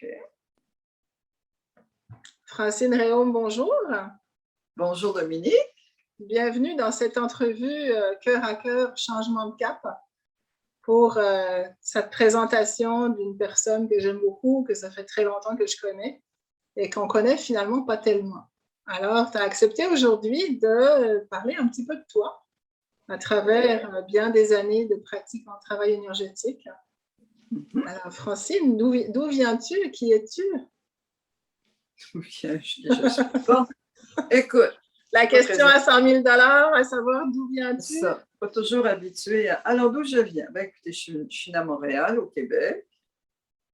OK. Francine Réaume, bonjour. Bonjour Dominique. Bienvenue dans cette entrevue Cœur à cœur, changement de cap pour cette présentation d'une personne que j'aime beaucoup, que ça fait très longtemps que je connais et qu'on connaît finalement pas tellement. Alors, tu as accepté aujourd'hui de parler un petit peu de toi à travers bien des années de pratique en travail énergétique. Alors, Francine, d'où viens-tu? Qui es-tu? Je suis bon. Écoute. La question à 100 000 $, à savoir d'où viens-tu? Ça, pas toujours habituée. Alors, d'où je viens? Ben, écoutez, je suis née à Montréal, au Québec.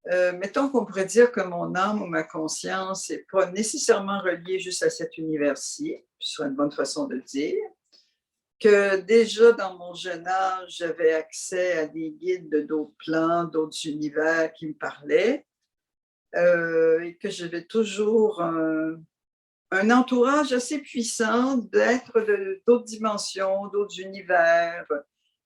Mettons qu'on pourrait dire que mon âme ou ma conscience n'est pas nécessairement reliée juste à cet univers-ci, ce serait une bonne façon de le dire. Que déjà dans mon jeune âge, j'avais accès à des guides de d'autres plans, d'autres univers qui me parlaient, et que j'avais toujours un entourage assez puissant d'êtres d'autres dimensions, d'autres univers,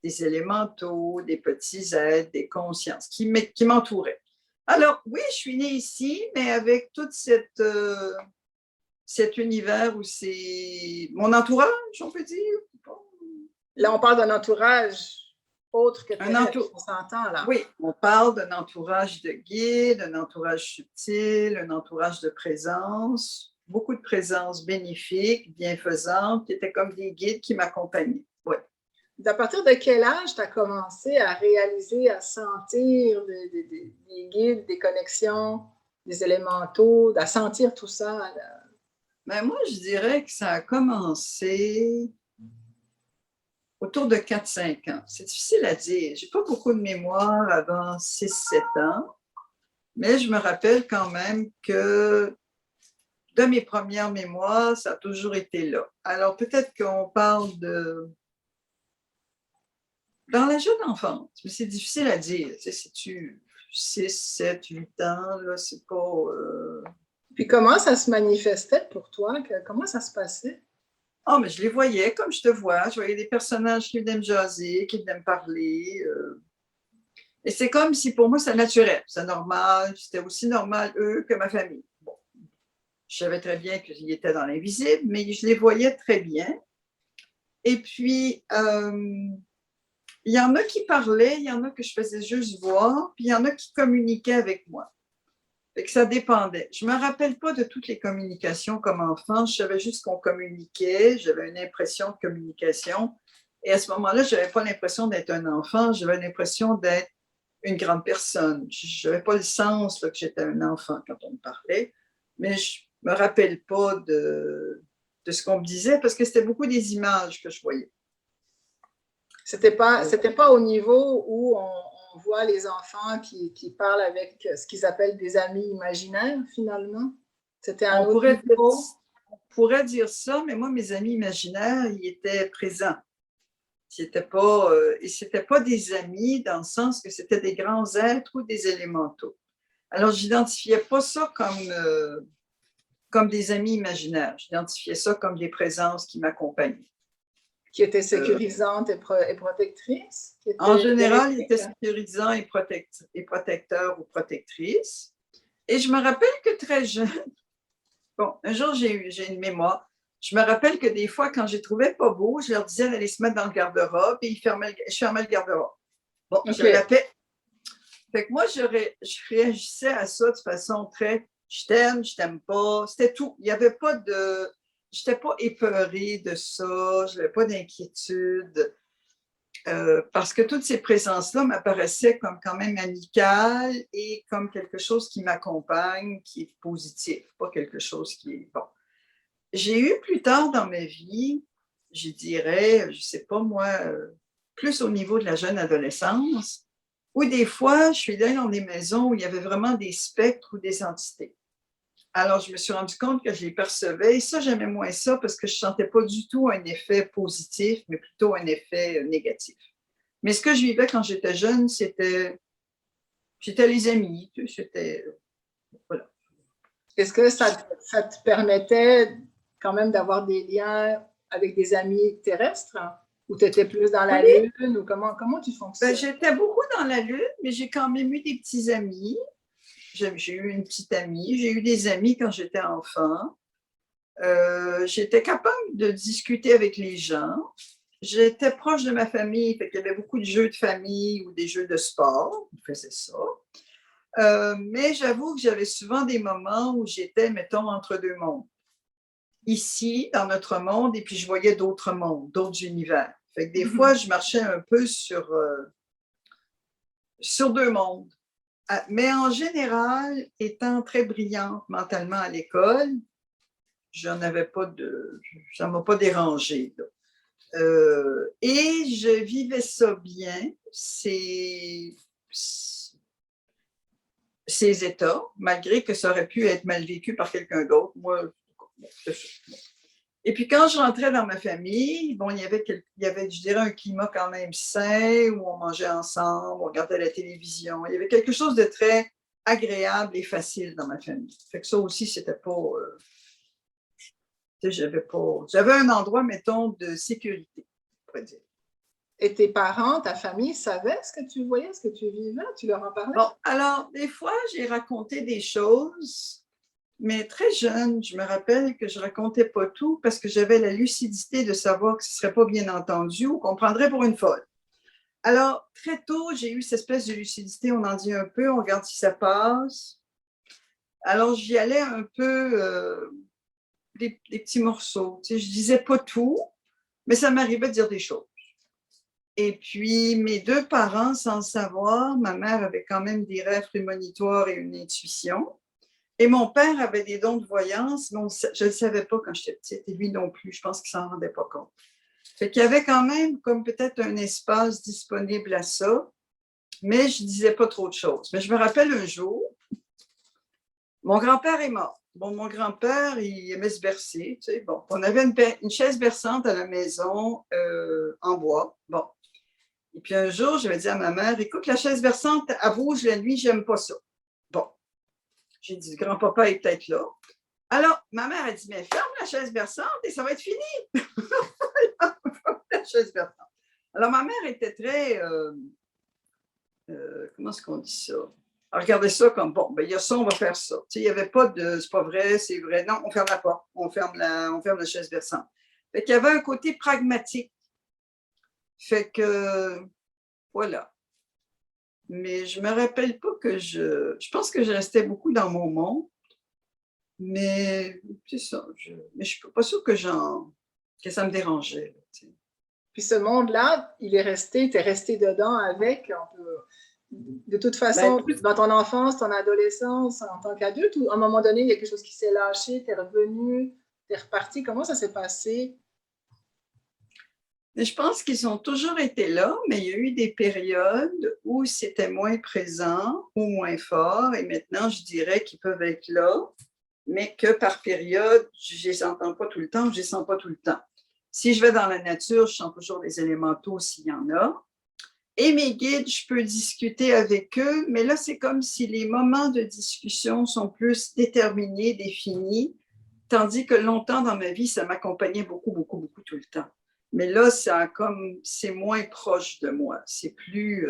des élémentaux, des petits êtres, des consciences qui m'entouraient. Alors oui, je suis née ici, mais avec toute cet univers où c'est mon entourage, on peut dire. Là, on parle d'un entourage autre que terrestre, on s'entend là. Oui, on parle d'un entourage de guides, un entourage subtil, un entourage de présence, beaucoup de présences bénéfiques, bienfaisantes, qui étaient comme des guides qui m'accompagnaient. Oui. À partir de quel âge tu as commencé à réaliser, à sentir des guides, des connexions, des élémentaux, à sentir tout ça? Ben moi, je dirais que ça a commencé autour de 4-5 ans. C'est difficile à dire. Je n'ai pas beaucoup de mémoire avant 6-7 ans, mais je me rappelle quand même que de mes premières mémoires, ça a toujours été là. Alors, peut-être qu'on parle de... Dans la jeune enfance, mais c'est difficile à dire. Tu sais, si tu 6, 7, 8 ans, là, c'est pas... Puis comment ça se manifestait pour toi? Comment ça se passait? Ah, mais je les voyais comme je te vois. Je voyais des personnages qui venaient me jaser, qui venaient me parler. Et c'est comme si pour moi, c'est naturel. C'est normal. C'était aussi normal, eux, que ma famille. Bon. Je savais très bien qu'ils étaient dans l'invisible, mais je les voyais très bien. Et puis, il y en a qui parlaient, il y en a que je faisais juste voir, puis il y en a qui communiquaient avec moi. Fait que ça dépendait. Je ne me rappelle pas de toutes les communications comme enfant. Je savais juste qu'on communiquait. J'avais une impression de communication. Et à ce moment-là, je n'avais pas l'impression d'être un enfant. J'avais l'impression d'être une grande personne. Je n'avais pas le sens là, que j'étais un enfant quand on me parlait. Mais je ne me rappelle pas de ce qu'on me disait parce que c'était beaucoup des images que je voyais. C'était pas au niveau où on voit les enfants qui parlent avec ce qu'ils appellent des amis imaginaires, finalement. C'était un autre niveau. On pourrait dire ça, mais moi, mes amis imaginaires, ils étaient présents. C'était pas des amis dans le sens que c'était des grands êtres ou des élémentaux. Alors, j'identifiais pas ça comme des amis imaginaires. J'identifiais ça comme des présences qui m'accompagnaient. Qui étaient sécurisantes et protectrices? En général, ils étaient sécurisants et protecteurs ou protectrices. Et je me rappelle que très jeune, bon, un jour, j'ai une mémoire. Je me rappelle que des fois, quand je les trouvais pas beaux, je leur disais d'aller se mettre dans le garde-robe et je fermais le garde-robe. Bon, okay. Je l'appelais. Fait que moi, je réagissais à ça de façon très je t'aime pas. C'était tout. Il n'y avait pas de. Je n'étais pas épeurée de ça, je n'avais pas d'inquiétude. Parce que toutes ces présences-là m'apparaissaient comme quand même amicales et comme quelque chose qui m'accompagne, qui est positif, pas quelque chose qui est bon. J'ai eu plus tard dans ma vie, je dirais, je sais pas moi, plus au niveau de la jeune adolescence, où des fois, je suis allée dans des maisons où il y avait vraiment des spectres ou des entités. Alors, je me suis rendu compte que je les percevais et ça, j'aimais moins ça parce que je ne sentais pas du tout un effet positif, mais plutôt un effet négatif. Mais ce que je vivais quand j'étais jeune, c'était les amis, c'était, voilà. Est-ce que ça te permettait quand même d'avoir des liens avec des amis terrestres? Ou tu étais plus dans la Lune? Ou comment tu fonctionnes? Ben, j'étais beaucoup dans la Lune, mais j'ai quand même eu des petits amis. j'ai eu une petite amie, j'ai eu des amis quand j'étais enfant. J'étais capable de discuter avec les gens. J'étais proche de ma famille, fait qu'il y avait beaucoup de jeux de famille ou des jeux de sport. On faisait ça. Mais j'avoue que j'avais souvent des moments où j'étais, mettons, entre deux mondes. Ici, dans notre monde, et puis je voyais d'autres mondes, d'autres univers. Fait que des fois, je marchais un peu sur deux mondes. Mais en général, étant très brillante mentalement à l'école, ça ne m'a pas dérangé. Et je vivais ça bien, ces états, malgré que ça aurait pu être mal vécu par quelqu'un d'autre. Moi, c'est ça. Et puis quand je rentrais dans ma famille, bon, il y avait, je dirais, un climat quand même sain, où on mangeait ensemble, on regardait la télévision. Il y avait quelque chose de très agréable et facile dans ma famille. Fait que ça aussi, c'était pas... J'avais un endroit, mettons, de sécurité, on pourrait dire. Et tes parents, ta famille savaient ce que tu voyais, ce que tu vivais? Tu leur en parlais? Bon, alors, des fois, j'ai raconté des choses, mais très jeune, je me rappelle que je racontais pas tout parce que j'avais la lucidité de savoir que ce serait pas bien entendu ou qu'on prendrait pour une folle. Alors, très tôt, j'ai eu cette espèce de lucidité, on en dit un peu, on regarde si ça passe. Alors, j'y allais un peu... des petits morceaux. Tu sais, je disais pas tout, mais ça m'arrivait de dire des choses. Et puis, mes deux parents, sans le savoir, ma mère avait quand même des rêves prémonitoires et une intuition. Et mon père avait des dons de voyance, mais je ne le savais pas quand j'étais petite. Et lui non plus, je pense qu'il ne s'en rendait pas compte. Fait qu'il y avait quand même comme peut-être un espace disponible à ça, mais je ne disais pas trop de choses. Mais je me rappelle un jour, mon grand-père est mort. Bon, mon grand-père, il aimait se bercer. Tu sais, bon, on avait une chaise berçante à la maison en bois. Bon. Et puis un jour, je vais dire à ma mère, écoute, la chaise berçante, elle bouge la nuit, j'aime pas ça. Bon. J'ai dit, grand-papa est peut-être là. Alors, ma mère a dit, mais ferme la chaise berçante et ça va être fini. La chaise berçante. Alors, ma mère était très, comment est-ce qu'on dit ça? Alors, regardez ça comme, bon, ben, il y a ça, on va faire ça. Tu sais, il n'y avait pas de, c'est pas vrai, c'est vrai. Non, on ferme la porte, on ferme la chaise berçante. Fait qu'il y avait un côté pragmatique. Fait que, voilà. Mais je me rappelle pas que je pense que je restais beaucoup dans mon monde. Mais c'est ça. Mais je suis pas sûre que ça me dérangeait. Tu sais. Puis ce monde-là, il est resté, tu es resté dedans avec, de toute façon, dans ton enfance, ton adolescence, en tant qu'adulte, ou à un moment donné, il y a quelque chose qui s'est lâché, tu es revenu, tu es reparti. Comment ça s'est passé? Mais je pense qu'ils ont toujours été là, mais il y a eu des périodes où c'était moins présent ou moins fort. Et maintenant, je dirais qu'ils peuvent être là, mais que par période, je ne les entends pas tout le temps, je ne les sens pas tout le temps. Si je vais dans la nature, je sens toujours les élémentaux s'il y en a. Et mes guides, je peux discuter avec eux, mais là, c'est comme si les moments de discussion sont plus déterminés, définis, tandis que longtemps dans ma vie, ça m'accompagnait beaucoup, beaucoup, beaucoup tout le temps. Mais là, c'est moins proche de moi. C'est plus,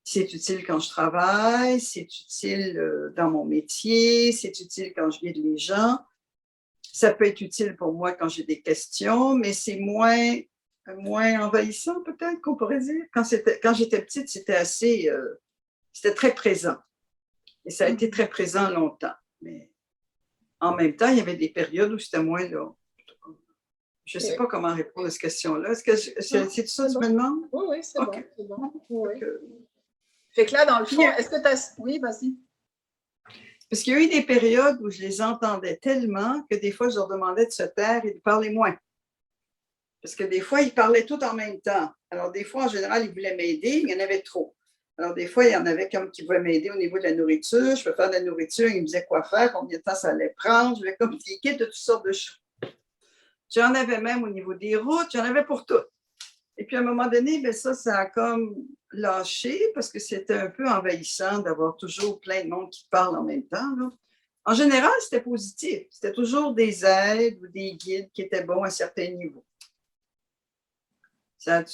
c'est utile quand je travaille, c'est utile dans mon métier, c'est utile quand je guide les gens. Ça peut être utile pour moi quand j'ai des questions, mais c'est moins envahissant peut-être qu'on pourrait dire. Quand j'étais petite, c'était très présent. Et ça a été très présent longtemps. Mais en même temps, il y avait des périodes où c'était moins là. Je ne sais pas comment répondre à cette question-là. C'est tout ça que tu me demandes? Oui, c'est okay. Bon. C'est bon. Oui. Fait que là, dans le fond, est-ce que tu as... Oui, vas-y. Parce qu'il y a eu des périodes où je les entendais tellement que des fois, je leur demandais de se taire et de parler moins. Parce que des fois, ils parlaient tout en même temps. Alors, des fois, en général, ils voulaient m'aider, mais il y en avait trop. Alors, des fois, il y en avait comme qui voulaient m'aider au niveau de la nourriture. Je peux faire de la nourriture, ils me disaient quoi faire, combien de temps ça allait prendre. Je vais comme des guides de toutes sortes de choses. J'en avais même au niveau des routes, j'en avais pour toutes. Et puis, à un moment donné, bien, ça a comme lâché parce que c'était un peu envahissant d'avoir toujours plein de monde qui parle en même temps. Là. En général, c'était positif. C'était toujours des aides ou des guides qui étaient bons à certains niveaux. Ça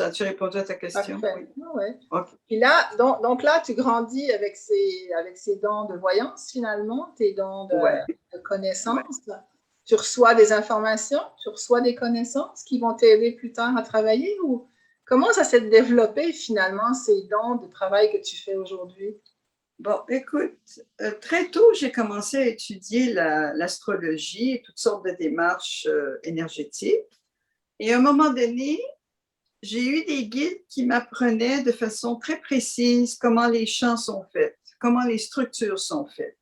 a-tu répondu à ta question? Parfait. Oui. Ouais. OK. Puis là, donc là, tu grandis avec ces dons de voyance, finalement, tes dons de Ouais. connaissances. Tu reçois des informations, tu reçois des connaissances qui vont t'aider plus tard à travailler, ou comment ça s'est développé, finalement, ces dons de travail que tu fais aujourd'hui? Bon, écoute, très tôt, j'ai commencé à étudier l'astrologie et toutes sortes de démarches énergétiques. Et à un moment donné, j'ai eu des guides qui m'apprenaient de façon très précise comment les champs sont faits, comment les structures sont faites.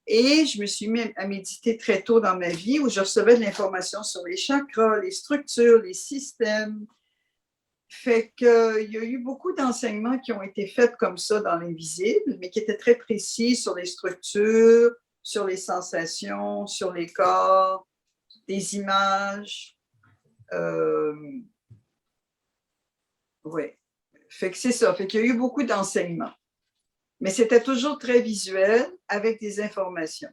Et je me suis mis à méditer très tôt dans ma vie où je recevais de l'information sur les chakras, les structures, les systèmes. Fait qu'il y a eu beaucoup d'enseignements qui ont été faits comme ça dans l'invisible, mais qui étaient très précis sur les structures, sur les sensations, sur les corps, des images. Oui. Fait que c'est ça. Fait qu'il y a eu beaucoup d'enseignements. Mais c'était toujours très visuel avec des informations.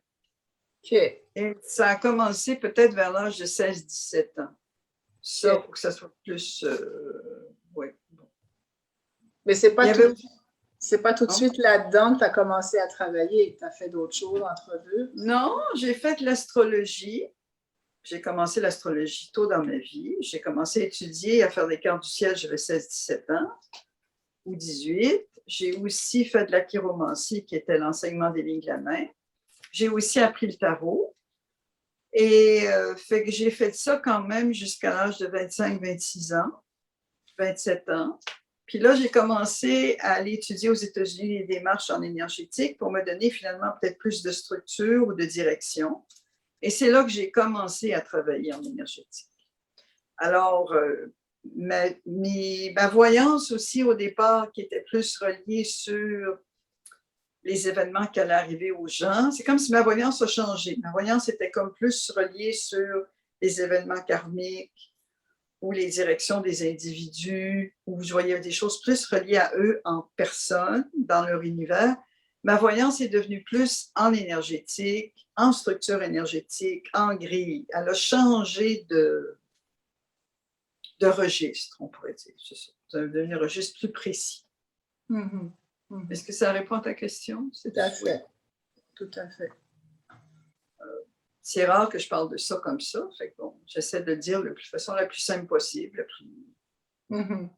OK. Et ça a commencé peut-être vers l'âge de 16-17 ans. Ça, OK. pour que ça soit plus... oui. Mais c'est pas avait... tout de suite là-dedans que tu as commencé à travailler. Tu as fait d'autres choses entre deux. Non, j'ai fait l'astrologie. J'ai commencé l'astrologie tôt dans ma vie. J'ai commencé à étudier, à faire des cartes du ciel, j'avais 16-17 ans ou 18. J'ai aussi fait de la chiromancie, qui était l'enseignement des lignes de la main. J'ai aussi appris le tarot. Et fait que j'ai fait ça quand même jusqu'à l'âge de 25-26 ans, 27 ans. Puis là, j'ai commencé à aller étudier aux États-Unis les démarches en énergétique pour me donner finalement peut-être plus de structure ou de direction. Et c'est là que j'ai commencé à travailler en énergétique. Alors, ma voyance aussi au départ, qui était plus reliée sur les événements qui allaient arriver aux gens, c'est comme si ma voyance a changé. Ma voyance était comme plus reliée sur les événements karmiques ou les directions des individus, où je voyais des choses plus reliées à eux en personne, dans leur univers. Ma voyance est devenue plus en énergétique, en structure énergétique, en grille. Elle a changé de registre, on pourrait dire. C'est devenu un registre plus précis. Mm-hmm. Mm-hmm. Est-ce que ça répond à ta question? Tout à fait. Tout à fait. C'est rare que je parle de ça comme ça. Fait que bon, j'essaie de le dire de la façon la plus simple possible. Mm-hmm.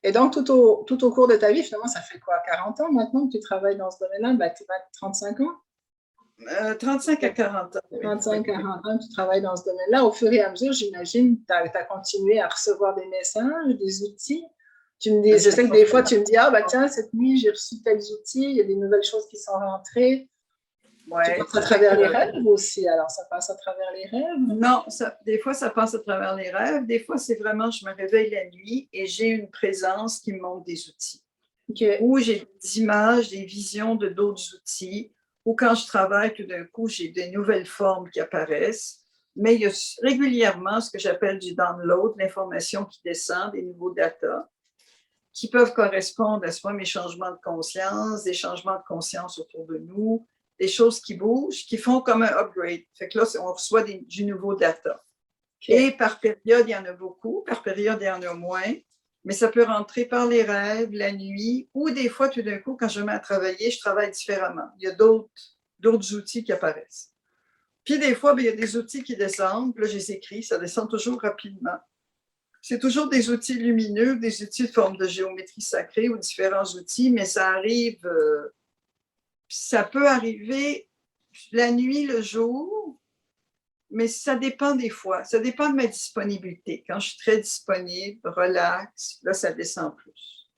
Et donc, tout au cours de ta vie, finalement, ça fait quoi, 40 ans maintenant que tu travailles dans ce domaine-là? Ben, tu as 35 ans? 35 à 40 ans. 35 à 40 ans, tu travailles dans ce domaine-là. Au fur et à mesure, j'imagine, tu as continué à recevoir des messages, des outils. Tu me dis, je sais que des fois, tu me dis, ah, bah tiens, cette nuit, j'ai reçu tels outils, il y a des nouvelles choses qui sont rentrées. Ouais, tu passes à travers les rêves aussi, alors ça passe à travers les rêves? Non, des fois, ça passe à travers les rêves. Des fois, c'est vraiment, je me réveille la nuit et j'ai une présence qui me montre des outils. Okay. Ou j'ai des images, des visions de d'autres outils. Ou quand je travaille, tout d'un coup, j'ai des nouvelles formes qui apparaissent. Mais il y a régulièrement ce que j'appelle du download, l'information qui descend, des nouveaux data, qui peuvent correspondre à soit mes changements de conscience, des changements de conscience autour de nous, des choses qui bougent, qui font comme un upgrade. Fait que là, on reçoit du nouveau data. Okay. Et par période, il y en a beaucoup. Par période, il y en a moins. Mais ça peut rentrer par les rêves, la nuit, ou des fois, tout d'un coup, quand je me mets à travailler, je travaille différemment. Il y a d'autres outils qui apparaissent. Puis des fois, bien, il y a des outils qui descendent. Puis là, je les écris. Ça descend toujours rapidement. C'est toujours des outils lumineux, des outils de forme de géométrie sacrée ou différents outils, mais ça arrive, ça peut arriver la nuit, le jour, mais ça dépend des fois. Ça dépend de ma disponibilité. Quand je suis très disponible, relax, là, ça descend plus.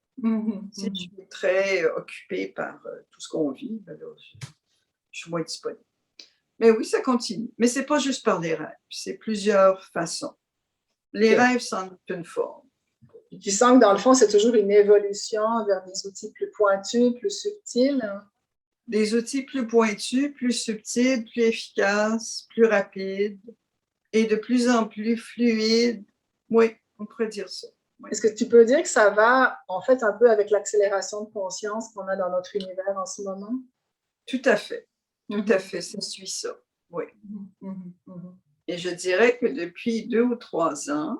Si je suis très occupée par tout ce qu'on vit, ben là, je suis moins disponible. Mais oui, ça continue. Mais ce n'est pas juste par les rêves, c'est plusieurs façons. Les rêves sont une forme. Tu sens que dans le fond, c'est toujours une évolution vers des outils plus pointus, plus subtils. Des outils plus pointus, plus subtils, plus efficaces, plus rapides et de plus en plus fluides. Oui, on pourrait dire ça. Oui. Est-ce que tu peux dire que ça va en fait un peu avec l'accélération de conscience qu'on a dans notre univers en ce moment? Tout à fait. Tout à fait. Ça suit ça. Oui. Et je dirais que depuis 2 ou 3 ans,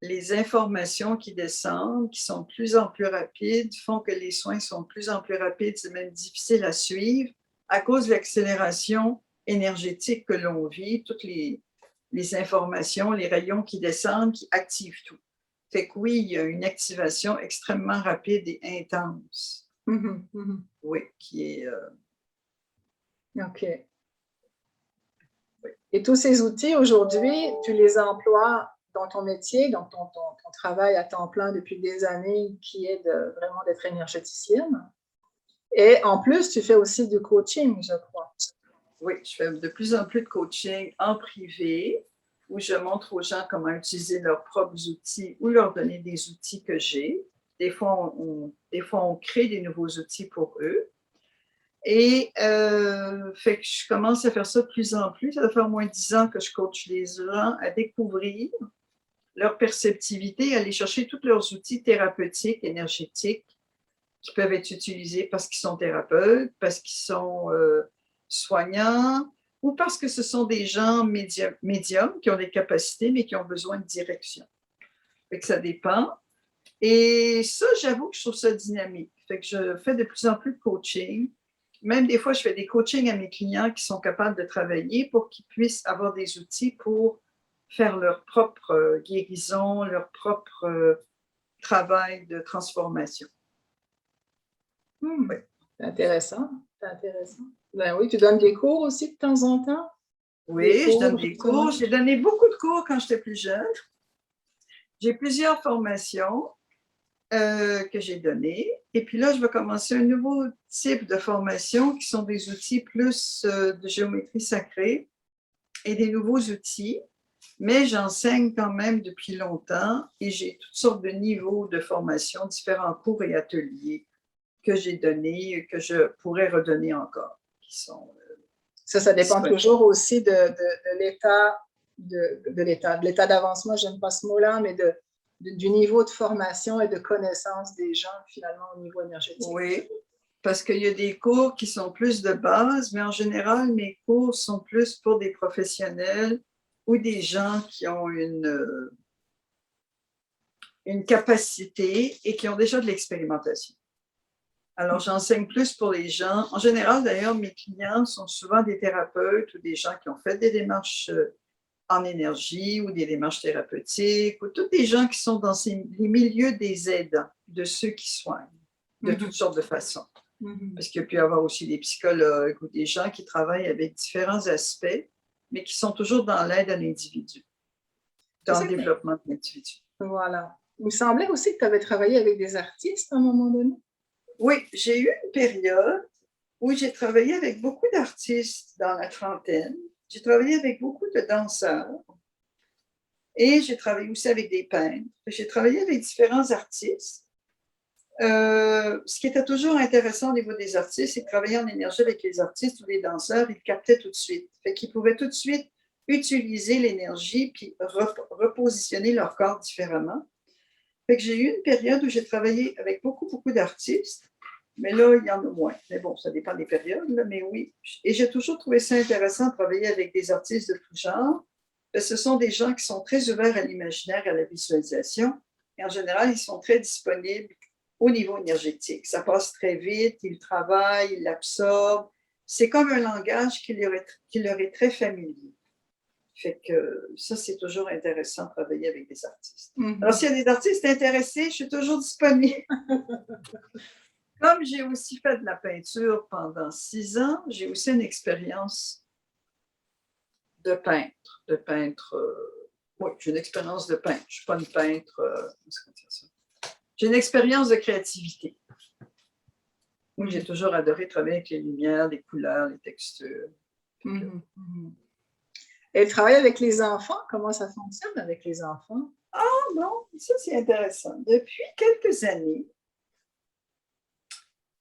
les informations qui descendent, qui sont de plus en plus rapides, font que les soins sont de plus en plus rapides, c'est même difficile à suivre à cause de l'accélération énergétique que l'on vit, toutes les informations, les rayons qui descendent, qui activent tout. Fait que oui, il y a une activation extrêmement rapide et intense. Oui, qui est... OK. Et tous ces outils, aujourd'hui, tu les emploies dans ton métier, dans ton travail à temps plein depuis des années, qui est vraiment d'être énergéticienne. Et en plus, tu fais aussi du coaching, je crois. Oui, je fais de plus en plus de coaching en privé, où je montre aux gens comment utiliser leurs propres outils ou leur donner des outils que j'ai. Des fois, on crée des nouveaux outils pour eux. Et fait que je commence à faire ça de plus en plus. Ça doit faire au moins 10 ans que je coach les gens à découvrir leur perceptivité, aller chercher tous leurs outils thérapeutiques, énergétiques, qui peuvent être utilisés parce qu'ils sont thérapeutes, parce qu'ils sont soignants, ou parce que ce sont des gens médiums qui ont des capacités, mais qui ont besoin de direction. Fait que ça dépend. Et ça, j'avoue que je trouve ça dynamique. Fait que je fais de plus en plus de coaching. Même des fois, je fais des coachings à mes clients qui sont capables de travailler pour qu'ils puissent avoir des outils pour faire leur propre guérison, leur propre travail de transformation. Oui. C'est intéressant. C'est intéressant. Ben oui, tu donnes des cours aussi de temps en temps? Oui, je donne des cours. J'ai donné beaucoup de cours quand j'étais plus jeune. J'ai plusieurs formations que j'ai données. Et puis là, je vais commencer un nouveau type de formation qui sont des outils plus de géométrie sacrée et des nouveaux outils. Mais j'enseigne quand même depuis longtemps et j'ai toutes sortes de niveaux de formation, différents cours et ateliers que j'ai donnés, que je pourrais redonner encore, qui sont... Ça dépend toujours aussi de l'état d'avancement, j'aime pas ce mot-là, mais du niveau de formation et de connaissance des gens, finalement, au niveau énergétique. Oui, parce qu'il y a des cours qui sont plus de base, mais en général, mes cours sont plus pour des professionnels ou des gens qui ont une capacité et qui ont déjà de l'expérimentation. Alors, j'enseigne plus pour les gens. En général, d'ailleurs, mes clients sont souvent des thérapeutes ou des gens qui ont fait des démarches en énergie ou des démarches thérapeutiques, ou tous des gens qui sont dans les milieux des aidants, de ceux qui soignent, de toutes sortes de façons. Parce qu'il peut y avoir aussi des psychologues ou des gens qui travaillent avec différents aspects, mais qui sont toujours dans l'aide à l'individu, dans le développement de l'individu. Voilà. Il me semblait aussi que tu avais travaillé avec des artistes à un moment donné. Oui, j'ai eu une période où j'ai travaillé avec beaucoup d'artistes dans la trentaine. J'ai travaillé avec beaucoup de danseurs et j'ai travaillé aussi avec des peintres. J'ai travaillé avec différents artistes. Ce qui était toujours intéressant au niveau des artistes, c'est de travailler en énergie avec les artistes ou les danseurs, ils captaient tout de suite. Fait qu'ils pouvaient tout de suite utiliser l'énergie puis repositionner leur corps différemment. Fait que j'ai eu une période où j'ai travaillé avec beaucoup, beaucoup d'artistes, mais là, il y en a moins. Mais bon, ça dépend des périodes, là, mais oui. Et j'ai toujours trouvé ça intéressant de travailler avec des artistes de tout genre. Ce sont des gens qui sont très ouverts à l'imaginaire, à la visualisation. Et en général, ils sont très disponibles au niveau énergétique. Ça passe très vite, ils travaillent, ils l'absorbent. C'est comme un langage qui leur est très familier. Fait que ça, c'est toujours intéressant de travailler avec des artistes. Alors, s'il y a des artistes intéressés, je suis toujours disponible. Comme j'ai aussi fait de la peinture pendant 6 ans, j'ai aussi une expérience de peintre. Oui, j'ai une expérience de peintre. Je ne suis pas une peintre. J'ai une expérience de créativité. J'ai toujours adoré travailler avec les lumières, les couleurs, les textures. Et travailler avec les enfants, comment ça fonctionne avec les enfants? Ah non, ça c'est intéressant. Depuis quelques années,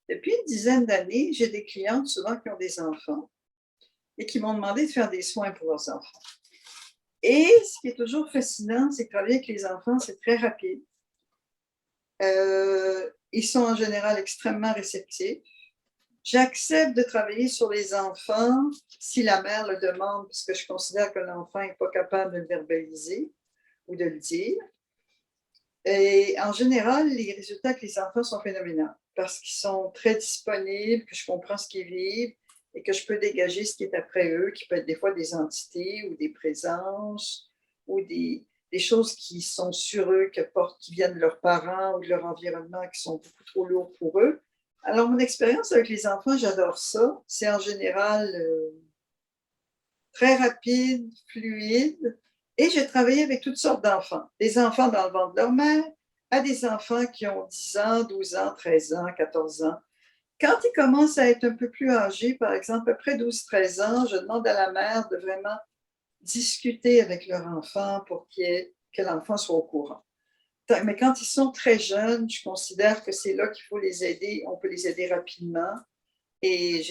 depuis une dizaine d'années, j'ai des clientes souvent qui ont des enfants et qui m'ont demandé de faire des soins pour leurs enfants. Et ce qui est toujours fascinant, c'est que travailler avec les enfants, c'est très rapide. Ils sont en général extrêmement réceptifs. J'accepte de travailler sur les enfants si la mère le demande, parce que je considère que l'enfant n'est pas capable de le verbaliser ou de le dire. Et en général, les résultats avec les enfants sont phénoménaux parce qu'ils sont très disponibles, que je comprends ce qu'ils vivent et que je peux dégager ce qui est après eux, qui peut être des fois des entités ou des présences ou des choses qui sont sur eux, qui viennent de leurs parents ou de leur environnement, qui sont beaucoup trop lourds pour eux. Alors, mon expérience avec les enfants, j'adore ça. C'est en général très rapide, fluide. Et j'ai travaillé avec toutes sortes d'enfants. Des enfants dans le ventre de leur mère, à des enfants qui ont 10 ans, 12 ans, 13 ans, 14 ans. Quand ils commencent à être un peu plus âgés, par exemple, après 12-13 ans, je demande à la mère de vraiment discuter avec leur enfant pour que l'enfant soit au courant. Mais quand ils sont très jeunes, je considère que c'est là qu'il faut les aider. On peut les aider rapidement. Et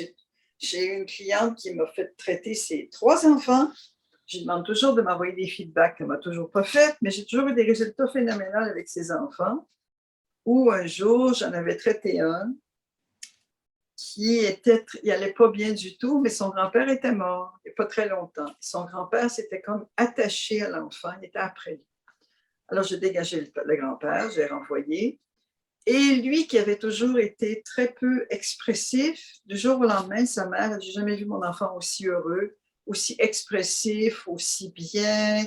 j'ai une cliente qui m'a fait traiter ses 3 enfants. Je lui demande toujours de m'envoyer des feedbacks qu'elle ne m'a toujours pas fait, mais j'ai toujours eu des résultats phénoménaux avec ses enfants. Où un jour, j'en avais traité un il n'allait pas bien du tout, mais son grand-père était mort il n'y a pas très longtemps. Son grand-père s'était comme attaché à l'enfant, il était après lui. Alors, j'ai dégagé le grand-père, j'ai renvoyé. Et lui, qui avait toujours été très peu expressif, du jour au lendemain, sa mère, j'ai jamais vu mon enfant aussi heureux, aussi expressif, aussi bien.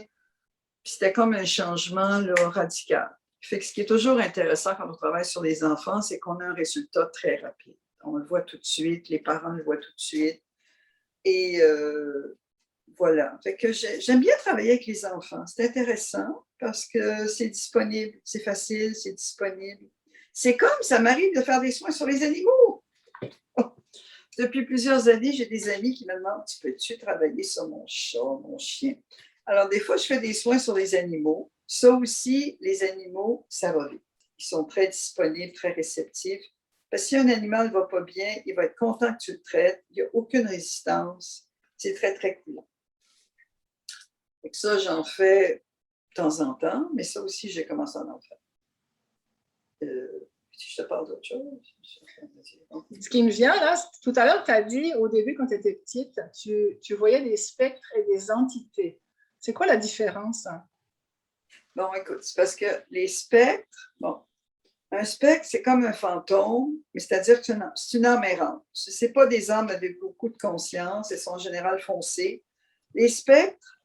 Puis c'était comme un changement là, radical. Fait que ce qui est toujours intéressant quand on travaille sur les enfants, c'est qu'on a un résultat très rapide. On le voit tout de suite, les parents le voient tout de suite. Et voilà. Fait que j'aime bien travailler avec les enfants. C'est intéressant parce que c'est disponible, c'est facile, c'est disponible. C'est comme ça m'arrive de faire des soins sur les animaux. Depuis plusieurs années, j'ai des amis qui me demandent: tu peux-tu travailler sur mon chat, mon chien? Alors, des fois, je fais des soins sur les animaux. Ça aussi, les animaux, ça va vite. Ils sont très disponibles, très réceptifs. Parce que si un animal ne va pas bien, il va être content que tu le traites. Il n'y a aucune résistance. C'est très, très cool. Et ça, j'en fais de temps en temps, mais ça aussi, j'ai commencé à en faire. Si je te parle d'autre chose. Ce qui me vient là, tout à l'heure, tu as dit au début, quand tu étais petite, tu voyais des spectres et des entités. C'est quoi la différence? Bon, écoute, c'est parce que les spectres, bon, un spectre, c'est comme un fantôme, mais c'est-à-dire que c'est une âme errante. Ce n'est pas des âmes avec beaucoup de conscience, elles sont en général foncées. Les spectres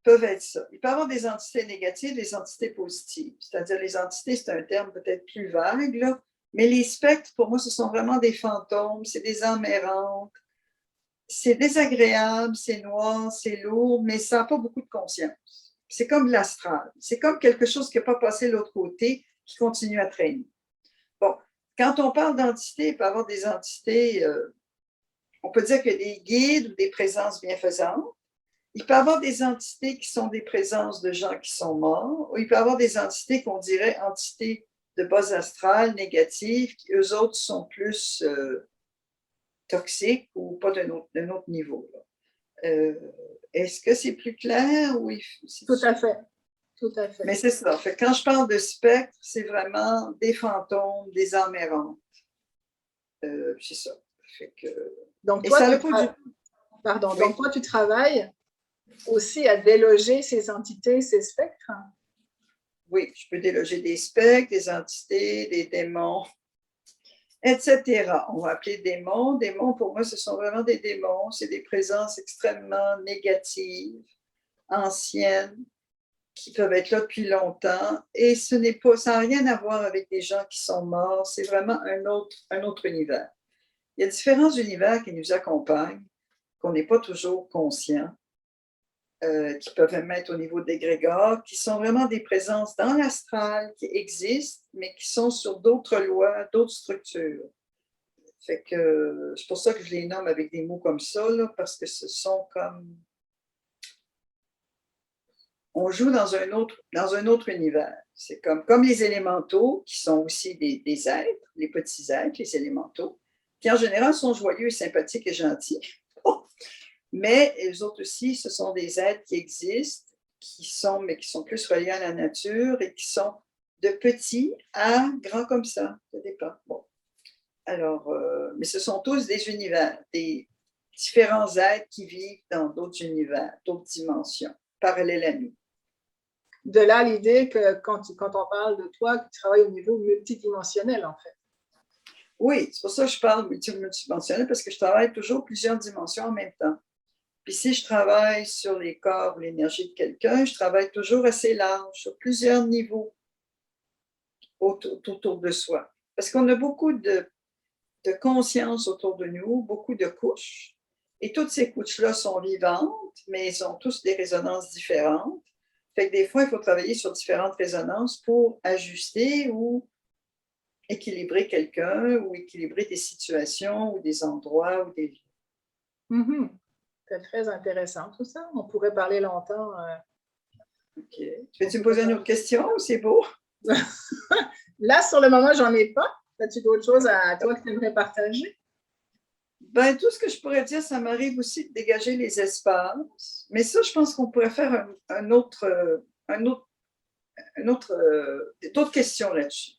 peuvent être ça. Il peut y avoir des entités négatives, des entités positives. C'est-à-dire, les entités, c'est un terme peut-être plus vague, là, mais les spectres, pour moi, ce sont vraiment des fantômes, c'est des âmes errantes. C'est désagréable, c'est noir, c'est lourd, mais ça n'a pas beaucoup de conscience. C'est comme l'astral. C'est comme quelque chose qui n'a pas passé de l'autre côté, qui continue à traîner. Bon, quand on parle d'entités, il peut y avoir des entités, on peut dire qu'il y a des guides ou des présences bienfaisantes. Il peut y avoir des entités qui sont des présences de gens qui sont morts, ou il peut y avoir des entités qu'on dirait entités de bas astral, négatives, qui eux autres sont plus toxiques ou pas d'un autre niveau. Est-ce que c'est plus clair? Oui. Tout à fait. Tout à fait. Mais c'est ça. Fait que quand je parle de spectre, c'est vraiment des fantômes, des âmes errantes. C'est ça. Fait que... Donc, Et toi, ça n'a pas du... Pardon. Oui. Donc, toi, tu travailles aussi à déloger ces entités, ces spectres? Oui, je peux déloger des spectres, des entités, des démons, etc. On va appeler démons. Démons, pour moi, ce sont vraiment des démons. C'est des présences extrêmement négatives, anciennes, qui peuvent être là depuis longtemps. Et ça n'a rien à voir avec des gens qui sont morts. C'est vraiment un autre univers. Il y a différents univers qui nous accompagnent, qu'on n'est pas toujours conscient, qui peuvent même être au niveau d'égrégores, qui sont vraiment des présences dans l'astral, qui existent, mais qui sont sur d'autres lois, d'autres structures. Fait que c'est pour ça que je les nomme avec des mots comme ça, là, parce que ce sont comme... On joue dans un autre univers. C'est comme les élémentaux, qui sont aussi des êtres, les petits êtres, les élémentaux, qui en général sont joyeux, sympathiques et gentils. Mais les autres aussi, ce sont des êtres qui existent, mais qui sont plus reliés à la nature et qui sont de petits à grands comme ça, dépend. Bon. Alors, mais ce sont tous des univers, des différents êtres qui vivent dans d'autres univers, d'autres dimensions, parallèles à nous. De là, l'idée que quand on parle de toi, que tu travailles au niveau multidimensionnel, en fait. Oui, c'est pour ça que je parle multidimensionnel, parce que je travaille toujours plusieurs dimensions en même temps. Puis si je travaille sur les corps ou l'énergie de quelqu'un, je travaille toujours assez large, sur plusieurs niveaux autour de soi. Parce qu'on a beaucoup de conscience autour de nous, beaucoup de couches. Et toutes ces couches-là sont vivantes, mais elles ont tous des résonances différentes. Fait que des fois, il faut travailler sur différentes résonances pour ajuster ou équilibrer quelqu'un ou équilibrer des situations ou des endroits ou des lieux. Mm-hmm. C'est très intéressant tout ça. On pourrait parler longtemps. OK. Veux-tu me poser une autre question ou c'est beau? Là, sur le moment, j'en ai pas. As-tu d'autres choses à toi que tu aimerais partager? Ben, tout ce que je pourrais dire, ça m'arrive aussi de dégager les espaces. Mais ça, je pense qu'on pourrait faire d'autres questions là-dessus.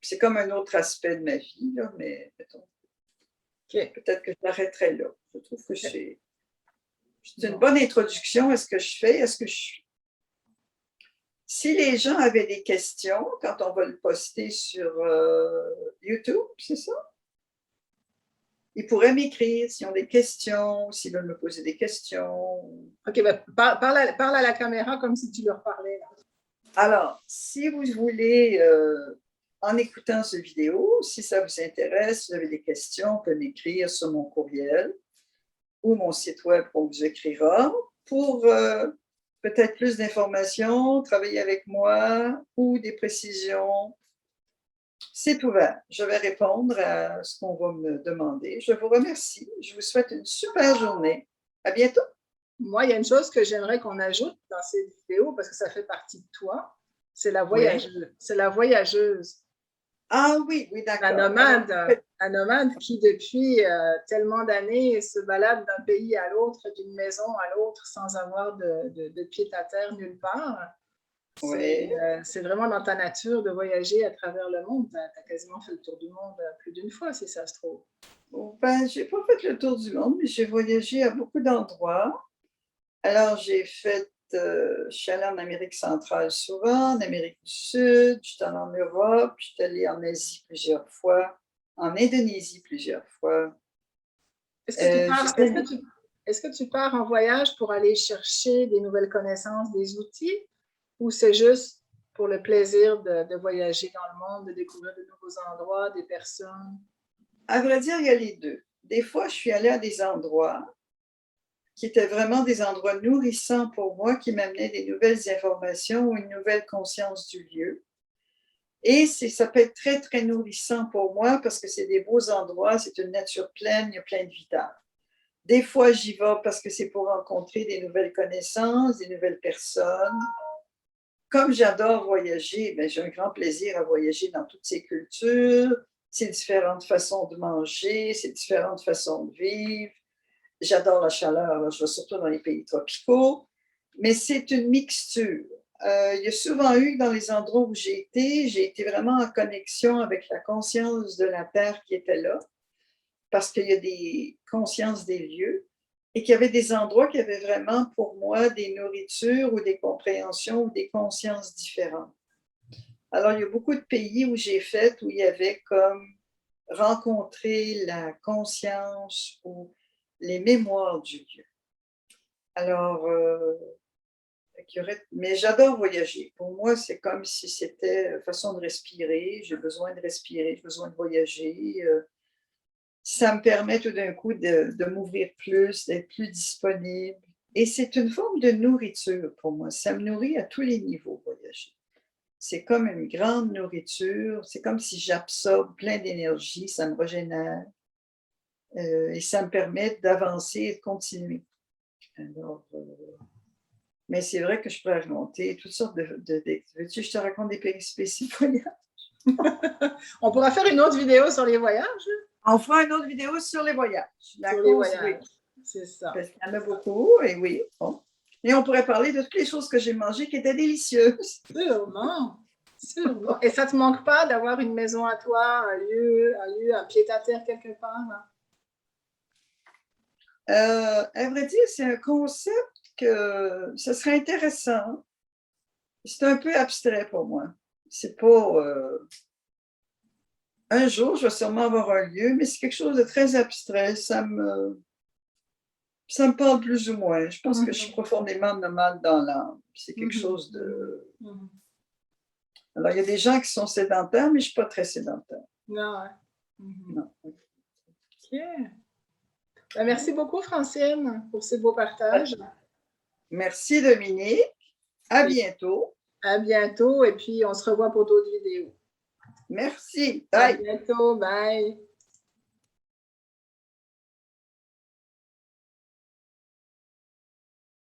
C'est comme un autre aspect de ma vie, là, mais mettons, peut-être que je m'arrêterai là. Je trouve que c'est une bonne introduction à ce que je fais. Si les gens avaient des questions, quand on va le poster sur YouTube, c'est ça? Ils pourraient m'écrire s'ils ont des questions, s'ils veulent me poser des questions. OK, ben, parle à la caméra comme si tu leur parlais. Là. Alors, si vous voulez, en écoutant cette vidéo, si ça vous intéresse, si vous avez des questions, vous pouvez m'écrire sur mon courriel ou mon site web qu'on vous écrira pour peut-être plus d'informations, travailler avec moi ou des précisions. C'est ouvert. Je vais répondre à ce qu'on va me demander. Je vous remercie. Je vous souhaite une super journée. À bientôt. Moi, il y a une chose que j'aimerais qu'on ajoute dans cette vidéo parce que ça fait partie de toi. C'est la voyageuse. Oui. C'est la voyageuse. Ah oui, oui, d'accord. La nomade qui, depuis tellement d'années, se balade d'un pays à l'autre, d'une maison à l'autre, sans avoir de pied à terre nulle part. Oui. C'est vraiment dans ta nature de voyager à travers le monde. Tu as quasiment fait le tour du monde plus d'une fois, si ça se trouve. Ben, je n'ai pas fait le tour du monde, mais j'ai voyagé à beaucoup d'endroits. Alors, je suis allée en Amérique centrale souvent, en Amérique du Sud, je suis allée en Europe, je suis allée en Asie plusieurs fois, en Indonésie plusieurs fois. Est-ce que tu pars en voyage pour aller chercher des nouvelles connaissances, des outils, ou c'est juste pour le plaisir de voyager dans le monde, de découvrir de nouveaux endroits, des personnes? À vrai dire, il y a les deux. Des fois, je suis allée à des endroits qui étaient vraiment des endroits nourrissants pour moi, qui m'amenaient des nouvelles informations ou une nouvelle conscience du lieu. Et ça peut être très, très nourrissant pour moi parce que c'est des beaux endroits, c'est une nature pleine, il y a plein de vital. Des fois, j'y vais parce que c'est pour rencontrer des nouvelles connaissances, des nouvelles personnes. Comme j'adore voyager, ben, j'ai un grand plaisir à voyager dans toutes ces cultures, ces différentes façons de manger, ces différentes façons de vivre. J'adore la chaleur, alors je vais surtout dans les pays tropicaux, mais c'est une mixture. Il y a souvent eu dans les endroits où j'ai été vraiment en connexion avec la conscience de la Terre qui était là, parce qu'il y a des consciences des lieux, et qu'il y avait des endroits qui avaient vraiment pour moi des nourritures ou des compréhensions ou des consciences différentes. Alors, il y a beaucoup de pays où j'ai fait, où il y avait comme rencontrer la conscience ou les mémoires du lieu. Alors, mais j'adore voyager. Pour moi, c'est comme si c'était une façon de respirer. J'ai besoin de respirer, j'ai besoin de voyager. Ça me permet tout d'un coup de m'ouvrir plus, d'être plus disponible. Et c'est une forme de nourriture pour moi. Ça me nourrit à tous les niveaux, voyager. C'est comme une grande nourriture. C'est comme si j'absorbe plein d'énergie, ça me régénère. Et ça me permet d'avancer et de continuer. Alors, mais c'est vrai que je peux raconter toutes sortes de veux-tu que je te raconte des péripéties de voyage? On pourra faire une autre vidéo sur les voyages. On fera une autre vidéo sur les voyages. Sur les voyages, oui. C'est ça. Parce qu'il y en a beaucoup, et oui. Bon. Et on pourrait parler de toutes les choses que j'ai mangées qui étaient délicieuses. Sûrement. Sûrement. Et ça ne te manque pas d'avoir une maison à toi, un pied-à-terre quelque part? À vrai dire, c'est un concept que ce serait intéressant. c'est un peu abstrait pour moi. C'est pas... un jour, je vais sûrement avoir un lieu, mais c'est quelque chose de très abstrait. Ça me parle plus ou moins. Je pense que je suis profondément nomade dans l'âme. C'est quelque chose de... Alors, il y a des gens qui sont sédentaires, mais je ne suis pas très sédentaire. Non. Non. OK. Ben, merci beaucoup, Francine, pour ces beaux partages. Merci, Dominique. À bientôt. À bientôt, et puis on se revoit pour d'autres vidéos. Merci. À Bye. bientôt. Bye.